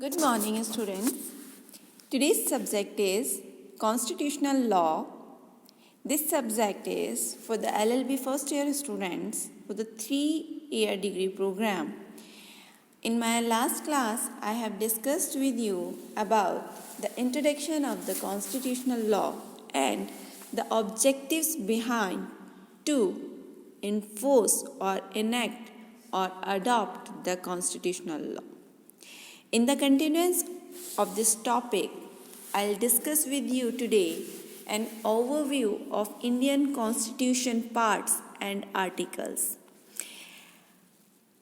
Good morning, students. Today's subject is Constitutional Law. This subject is for the LLB first year students for the 3-year degree program. In my last class, I have discussed with you about the introduction of the constitutional law and the objectives behind to enforce or enact or adopt the constitutional law. In the continuance of this topic, I'll discuss with you today an overview of Indian Constitution parts and articles.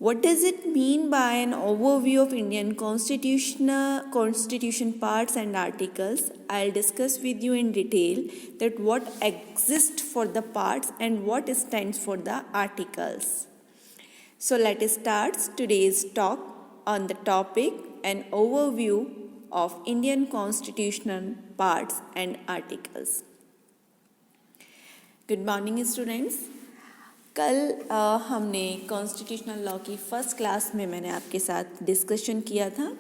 What does it mean by an overview of Indian Constitution parts and articles? I'll discuss with you in detail that what exists for the parts and what stands for the articles. So let us start today's talk on the topic an overview of Indian Constitutional parts and articles. Good morning students. कल हमने constitutional law की first class में मैंने आपके साथ discussion किया था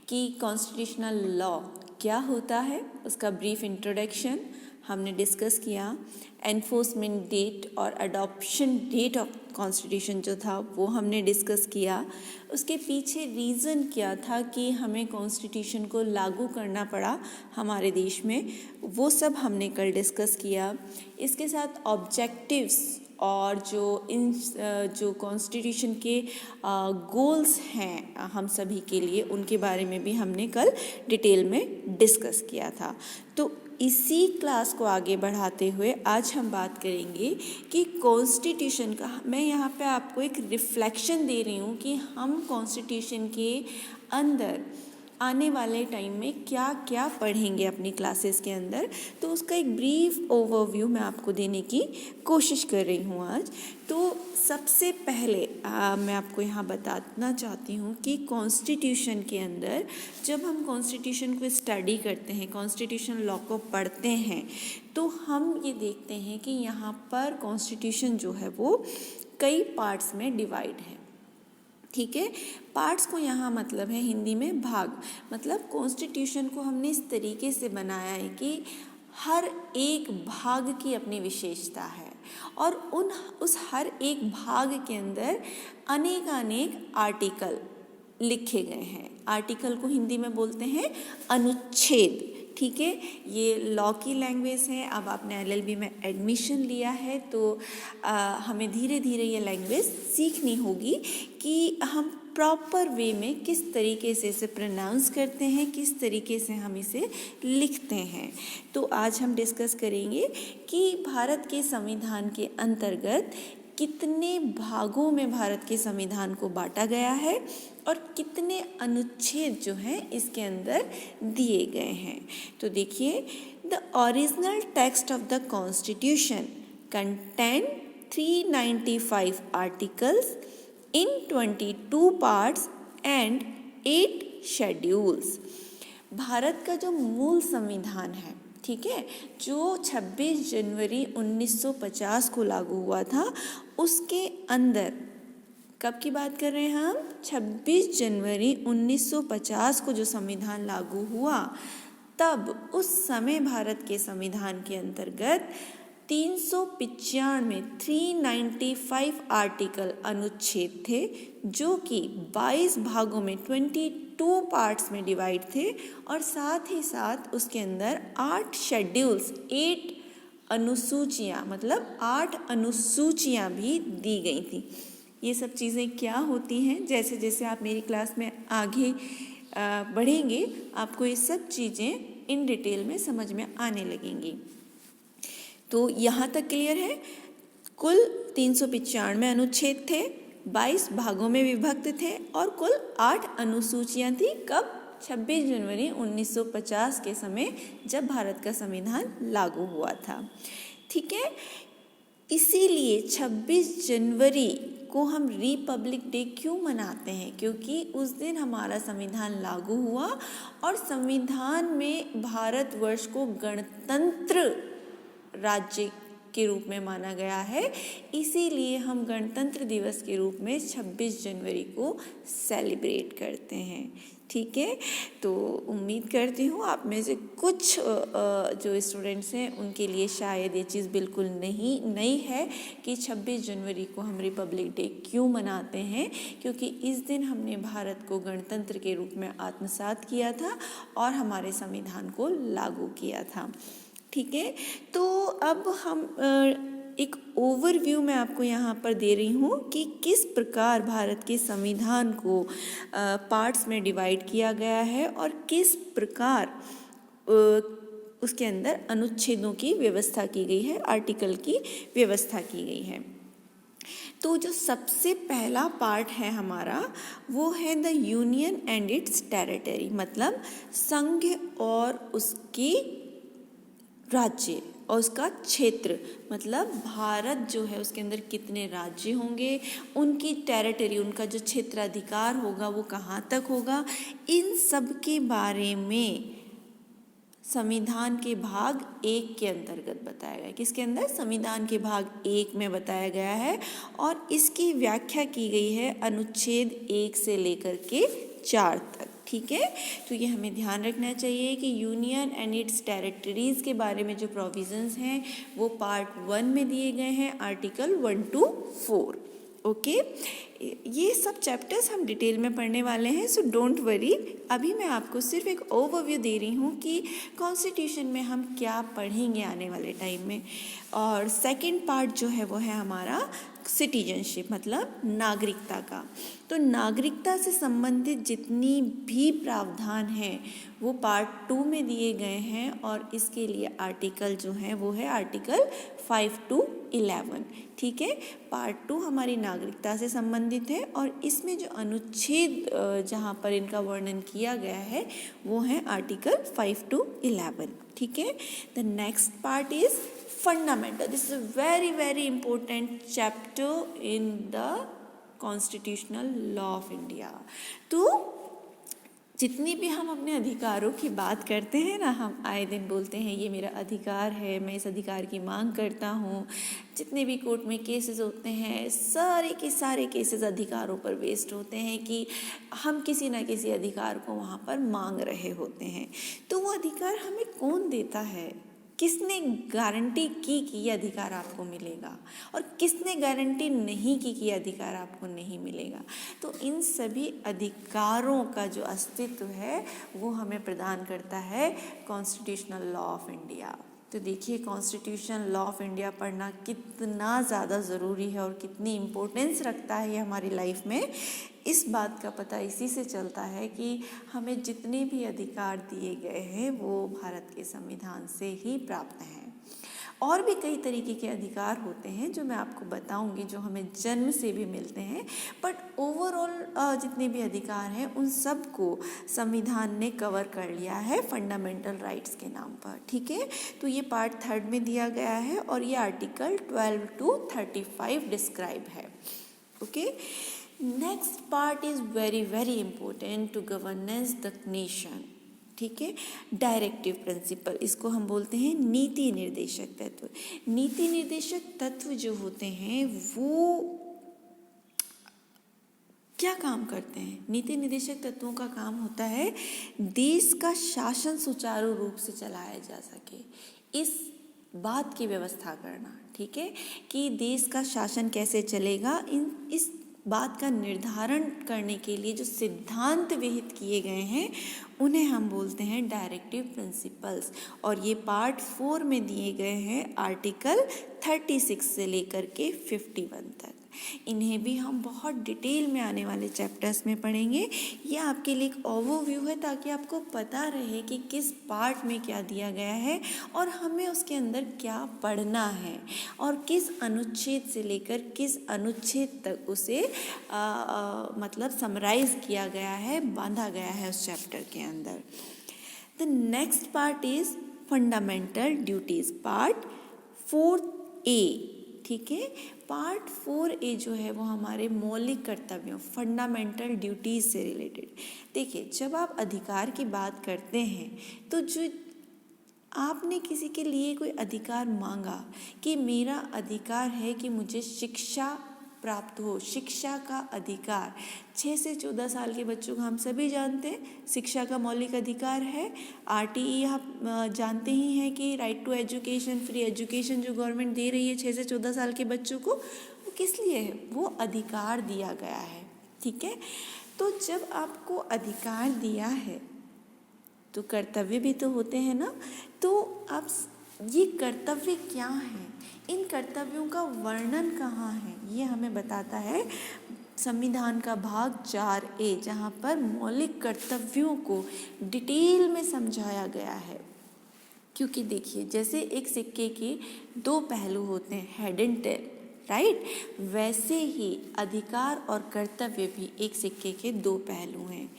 कि कॉन्स्टिट्यूशनल लॉ क्या होता है, उसका ब्रीफ इंट्रोडक्शन हमने डिस्कस किया. एनफोर्समेंट डेट और अडॉप्शन डेट ऑफ कॉन्स्टिट्यूशन जो था वो हमने डिस्कस किया. उसके पीछे रीज़न क्या था कि हमें कॉन्स्टिट्यूशन को लागू करना पड़ा हमारे देश में, वो सब हमने कल डिस्कस किया. इसके साथ ऑब्जेक्टिव्स और जो कॉन्स्टिट्यूशन के गोल्स हैं हम सभी के लिए, उनके बारे में भी हमने कल डिटेल में डिस्कस किया था. तो इसी क्लास को आगे बढ़ाते हुए आज हम बात करेंगे कि कॉन्स्टिट्यूशन का, मैं यहाँ पे आपको एक रिफ्लेक्शन दे रही हूँ कि हम कॉन्स्टिट्यूशन के अंदर आने वाले टाइम में क्या क्या पढ़ेंगे अपनी क्लासेस के अंदर. तो उसका एक ब्रीफ ओवरव्यू मैं आपको देने की कोशिश कर रही हूँ आज. तो सबसे पहले मैं आपको यहाँ बताना चाहती हूँ कि कॉन्स्टिट्यूशन के अंदर जब हम कॉन्स्टिट्यूशन को स्टडी करते हैं, कॉन्स्टिट्यूशन लॉ को पढ़ते हैं, तो हम ये देखते हैं कि यहाँ पर कॉन्स्टिट्यूशन जो है वो कई पार्ट्स में डिवाइड है. ठीक है, पार्ट्स को यहाँ मतलब है हिंदी में भाग. मतलब कॉन्स्टिट्यूशन को हमने इस तरीके से बनाया है कि हर एक भाग की अपनी विशेषता है और उस हर एक भाग के अंदर अनेक आर्टिकल लिखे गए हैं. आर्टिकल को हिंदी में बोलते हैं अनुच्छेद. ठीक है, ये लॉ की लैंग्वेज है. अब आपने एलएलबी में एडमिशन लिया है तो हमें धीरे धीरे ये लैंग्वेज सीखनी होगी कि हम प्रॉपर वे में किस तरीके से इसे प्रोनाउंस करते हैं, किस तरीके से हम इसे लिखते हैं. तो आज हम डिस्कस करेंगे कि भारत के संविधान के अंतर्गत कितने भागों में भारत के संविधान को बांटा गया है और कितने अनुच्छेद जो हैं इसके अंदर दिए गए हैं. तो देखिए, the original text of the constitution contain 395 articles in 22 parts and 8 schedules. Bharat का जो मूल संविधान है, ठीक है, जो 26 जनवरी 1950 को लागू हुआ था, उसके अंदर कब की बात कर रहे हैं हम? 26 जनवरी 1950 को जो संविधान लागू हुआ, तब उस समय भारत के संविधान के अंतर्गत 395 आर्टिकल अनुच्छेद थे जो कि 22 भागों में 22 पार्ट्स में डिवाइड थे और साथ ही साथ उसके अंदर 8 शेड्यूल्स, 8 अनुसूचियाँ, मतलब 8 अनुसूचियाँ भी दी गई थी. ये सब चीज़ें क्या होती हैं, जैसे जैसे आप मेरी क्लास में आगे बढ़ेंगे आपको ये सब चीज़ें इन डिटेल में समझ में आने लगेंगी. तो यहाँ तक क्लियर है. कुल 395 अनुच्छेद थे, 22 भागों में विभक्त थे और कुल 8 अनुसूचियाँ थी. कब? 26 जनवरी 1950 के समय जब भारत का संविधान लागू हुआ था. ठीक है, इसीलिए 26 जनवरी को हम रिपब्लिक डे क्यों मनाते हैं? क्योंकि उस दिन हमारा संविधान लागू हुआ और संविधान में भारतवर्ष को गणतंत्र राज्य के रूप में माना गया है. इसीलिए हम गणतंत्र दिवस के रूप में 26 जनवरी को सेलिब्रेट करते हैं. ठीक है। तो उम्मीद करती हूँ आप में से कुछ जो स्टूडेंट्स हैं उनके लिए शायद ये चीज़ बिल्कुल नई है कि 26 जनवरी को हम रिपब्लिक डे क्यों मनाते हैं, क्योंकि इस दिन हमने भारत को गणतंत्र के रूप में आत्मसात किया था और हमारे संविधान को लागू किया था। ठीक है, तो अब हम एक ओवरव्यू मैं आपको यहाँ पर दे रही हूँ कि किस प्रकार भारत के संविधान को पार्ट्स में डिवाइड किया गया है और किस प्रकार उसके अंदर अनुच्छेदों की व्यवस्था की गई है, आर्टिकल की व्यवस्था की गई है। तो जो सबसे पहला पार्ट है हमारा वो है the union and it's territory, मतलब संघ और उसकी राज्य और उसका क्षेत्र, मतलब भारत जो है उसके अंदर कितने राज्य होंगे, उनकी टेरिटरी, उनका जो क्षेत्राधिकार होगा वो कहाँ तक होगा, इन सब के बारे में संविधान के भाग 1 के अंतर्गत बताया गया है। किसके अंदर? संविधान के भाग 1 में बताया गया है और इसकी व्याख्या की गई है अनुच्छेद 1 से लेकर के 4 तक। ठीक है, तो ये हमें ध्यान रखना चाहिए कि यूनियन एंड इट्स टेरिटरीज़ के बारे में जो प्रोविजंस हैं वो पार्ट 1 में दिए गए हैं, आर्टिकल 1 to 4। ओके, ये सब चैप्टर्स हम डिटेल में पढ़ने वाले हैं, सो डोंट वरी। अभी मैं आपको सिर्फ एक ओवरव्यू दे रही हूँ कि कॉन्स्टिट्यूशन में हम क्या पढ़ेंगे आने वाले टाइम में। और सेकंड पार्ट जो है वो है हमारा सिटीजनशिप, मतलब नागरिकता का। तो नागरिकता से संबंधित जितनी भी प्रावधान हैं वो पार्ट 2 में दिए गए हैं और इसके लिए आर्टिकल जो है वो है आर्टिकल 5 to 11। ठीक है, पार्ट 2 हमारी नागरिकता से संबंधित है और इसमें जो अनुच्छेद जहाँ पर इनका वर्णन किया गया है वो है आर्टिकल 5 to 11। ठीक है, the next part is fundamental. This is a very important chapter in the constitutional law of India. तो जितनी भी हम अपने अधिकारों की बात करते हैं ना, हम आए दिन बोलते हैं ये मेरा अधिकार है, मैं इस अधिकार की मांग करता हूँ। जितने भी कोर्ट में केसेस होते हैं सारे के सारे केसेस अधिकारों पर बेस्ड होते हैं कि हम किसी ना किसी अधिकार को वहाँ पर मांग रहे होते हैं। तो वो अधिकार हमें कौन देता है, किसने गारंटी की कि ये अधिकार आपको मिलेगा और किसने गारंटी नहीं की कि ये अधिकार आपको नहीं मिलेगा। तो इन सभी अधिकारों का जो अस्तित्व है वो हमें प्रदान करता है कॉन्स्टिट्यूशनल लॉ ऑफ इंडिया। तो देखिए कॉन्स्टिट्यूशन लॉ ऑफ इंडिया पढ़ना कितना ज़्यादा ज़रूरी है और कितनी इम्पोर्टेंस रखता है ये हमारी लाइफ में। इस बात का पता इसी से चलता है कि हमें जितने भी अधिकार दिए गए हैं वो भारत के संविधान से ही प्राप्त हैं। और भी कई तरीके के अधिकार होते हैं जो मैं आपको बताऊंगी, जो हमें जन्म से भी मिलते हैं, बट ओवरऑल जितने भी अधिकार हैं उन सब को संविधान ने कवर कर लिया है फंडामेंटल राइट्स के नाम पर। ठीक है, तो ये पार्ट 3 में दिया गया है और ये आर्टिकल 12 to 35 डिस्क्राइब है। Okay, next part is very important to governance the nation. ठीक है, डायरेक्टिव प्रिंसिपल, इसको हम बोलते हैं नीति निर्देशक तत्व। नीति निर्देशक तत्व जो होते हैं वो क्या काम करते हैं? नीति निर्देशक तत्वों का काम होता है देश का शासन सुचारू रूप से चलाया जा सके, इस बात की व्यवस्था करना। ठीक है, कि देश का शासन कैसे चलेगा, इस बात का निर्धारण करने के लिए जो सिद्धांत विहित किए गए हैं उन्हें हम बोलते हैं डायरेक्टिव प्रिंसिपल्स। और ये पार्ट 4 में दिए गए हैं आर्टिकल 36 से लेकर के 51 तक। इन्हें भी हम बहुत डिटेल में आने वाले चैप्टर्स में पढ़ेंगे। ये आपके लिए एक ओवरव्यू है ताकि आपको पता रहे कि किस पार्ट में क्या दिया गया है और हमें उसके अंदर क्या पढ़ना है और किस अनुच्छेद से लेकर किस अनुच्छेद तक उसे मतलब समराइज किया गया है, बांधा गया है उस चैप्टर के अंदर। The next part is fundamental duties, part 4A। ठीक है, पार्ट 4A जो है वो हमारे मौलिक कर्तव्यों, फंडामेंटल ड्यूटीज से रिलेटेड। देखिए, जब आप अधिकार की बात करते हैं तो जो आपने किसी के लिए कोई अधिकार मांगा कि मेरा अधिकार है कि मुझे शिक्षा प्राप्त हो, शिक्षा का अधिकार। 6 से 14 साल के बच्चों को हम सभी जानते हैं शिक्षा का मौलिक अधिकार है। RTE आप जानते ही हैं कि right to education, free education जो गवर्नमेंट दे रही है 6 से 14 साल के बच्चों को, वो किस लिए है? वो अधिकार दिया गया है, ठीक है। तो जब आपको अधिकार दिया है तो कर्तव्य भी तो होते हैं ना। तो आप ये कर्तव्य क्या हैं, इन कर्तव्यों का वर्णन कहाँ है, ये हमें बताता है संविधान का भाग 4A, जहाँ पर मौलिक कर्तव्यों को डिटेल में समझाया गया है। क्योंकि देखिए, जैसे एक सिक्के के 2 पहलू होते हैं, हेड एंड टेल, राइट, वैसे ही अधिकार और कर्तव्य भी एक सिक्के के 2 पहलू हैं।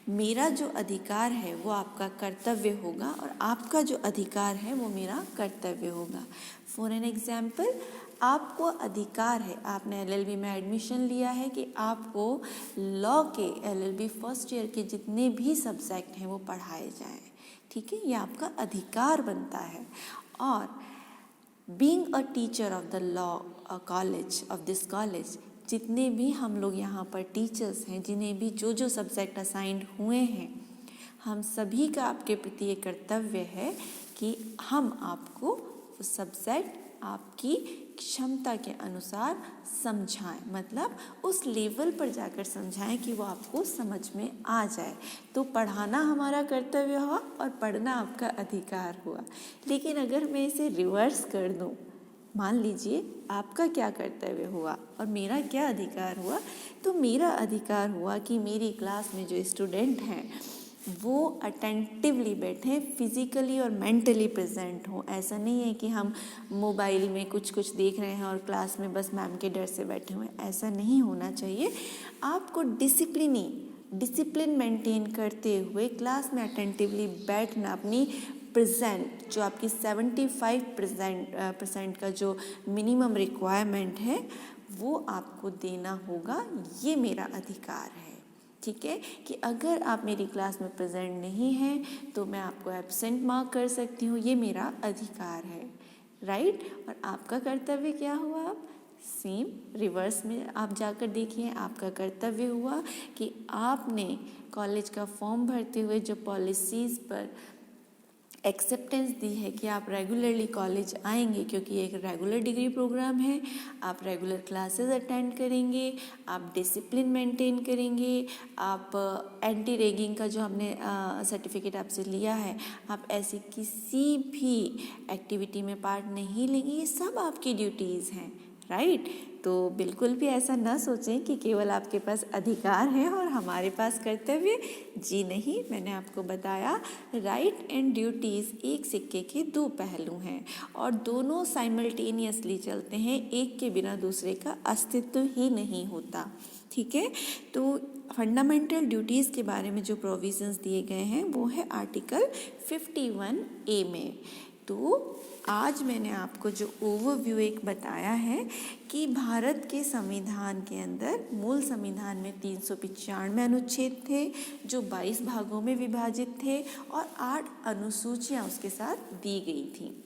मेरा जो अधिकार है वो आपका कर्तव्य होगा और आपका जो अधिकार है वो मेरा कर्तव्य होगा। फॉर एन एग्जाम्पल, आपको अधिकार है, आपने LLB में एडमिशन लिया है कि आपको लॉ के LLB फर्स्ट ईयर के जितने भी सब्जेक्ट हैं वो पढ़ाए जाएं, ठीक है, ये आपका अधिकार बनता है। और being a teacher of the law college, of this college, जितने भी हम लोग यहाँ पर टीचर्स हैं, जिन्हें भी जो जो सब्जेक्ट असाइंड हुए हैं, हम सभी का आपके प्रति ये कर्तव्य है कि हम आपको उस सब्जेक्ट आपकी क्षमता के अनुसार समझाएं, मतलब उस लेवल पर जाकर समझाएं कि वो आपको समझ में आ जाए। तो पढ़ाना हमारा कर्तव्य हुआ और पढ़ना आपका अधिकार हुआ। लेकिन अगर मैं इसे रिवर्स कर दूं, मान लीजिए आपका क्या कर्तव्य हुआ और मेरा क्या अधिकार हुआ, तो मेरा अधिकार हुआ कि मेरी क्लास में जो स्टूडेंट हैं वो अटेंटिवली बैठें, फिजिकली और मेंटली प्रेजेंट हों। ऐसा नहीं है कि हम मोबाइल में कुछ देख रहे हैं और क्लास में बस मैम के डर से बैठे हुए हैं, ऐसा नहीं होना चाहिए। आपको डिसिप्लिन मेंटेन करते हुए क्लास में अटेंटिवली बैठना, अपनी प्रेजेंट जो आपकी 75% का जो मिनिमम रिक्वायरमेंट है वो आपको देना होगा। ये मेरा अधिकार है, ठीक है, कि अगर आप मेरी क्लास में प्रेजेंट नहीं हैं तो मैं आपको एब्सेंट मार्क कर सकती हूँ, ये मेरा अधिकार है, राइट। और आपका कर्तव्य क्या हुआ? अब सेम रिवर्स में आप जाकर देखिए, आपका कर्तव्य हुआ कि आपने कॉलेज का फॉर्म भरते हुए जो पॉलिसीज़ पर एक्सेप्टेंस दी है कि आप रेगुलरली कॉलेज आएंगे, क्योंकि एक रेगुलर डिग्री प्रोग्राम है, आप रेगुलर क्लासेस अटेंड करेंगे, आप डिसिप्लिन मेंटेन करेंगे, आप एंटी रैगिंग का जो हमने सर्टिफिकेट आपसे लिया है, आप ऐसी किसी भी एक्टिविटी में पार्ट नहीं लेंगे। ये सब आपकी ड्यूटीज़ हैं, राइट। तो बिल्कुल भी ऐसा ना सोचें कि केवल आपके पास अधिकार है और हमारे पास कर्तव्य। जी नहीं, मैंने आपको बताया राइट एंड ड्यूटीज़ एक सिक्के के 2 पहलू हैं और दोनों साइमल्टेनियसली चलते हैं, एक के बिना दूसरे का अस्तित्व ही नहीं होता, ठीक है। तो फंडामेंटल ड्यूटीज़ के बारे में जो प्रोविजंस दिए गए हैं वो है आर्टिकल 51A में। तो आज मैंने आपको जो ओवरव्यू एक बताया है कि भारत के संविधान के अंदर, मूल संविधान में 395 अनुच्छेद थे जो 22 भागों में विभाजित थे और 8 अनुसूचियां उसके साथ दी गई थी।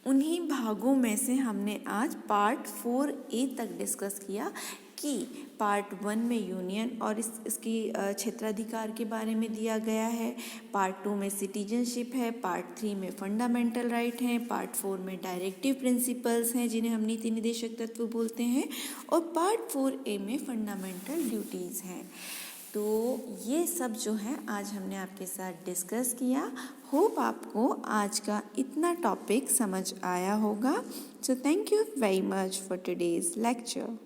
उन्हीं भागों में से हमने आज पार्ट 4A तक डिस्कस किया कि पार्ट 1 में यूनियन और इसकी क्षेत्राधिकार के बारे में दिया गया है, पार्ट 2 में सिटीजनशिप है, पार्ट 3 में फंडामेंटल राइट हैं, पार्ट 4 में डायरेक्टिव प्रिंसिपल्स हैं जिन्हें हम नीति निदेशक तत्व बोलते हैं, और पार्ट 4A में फंडामेंटल ड्यूटीज़ हैं। तो ये सब जो है आज हमने आपके साथ डिस्कस किया। होप आपको आज का इतना टॉपिक समझ आया होगा। So thank you very much for today's lecture.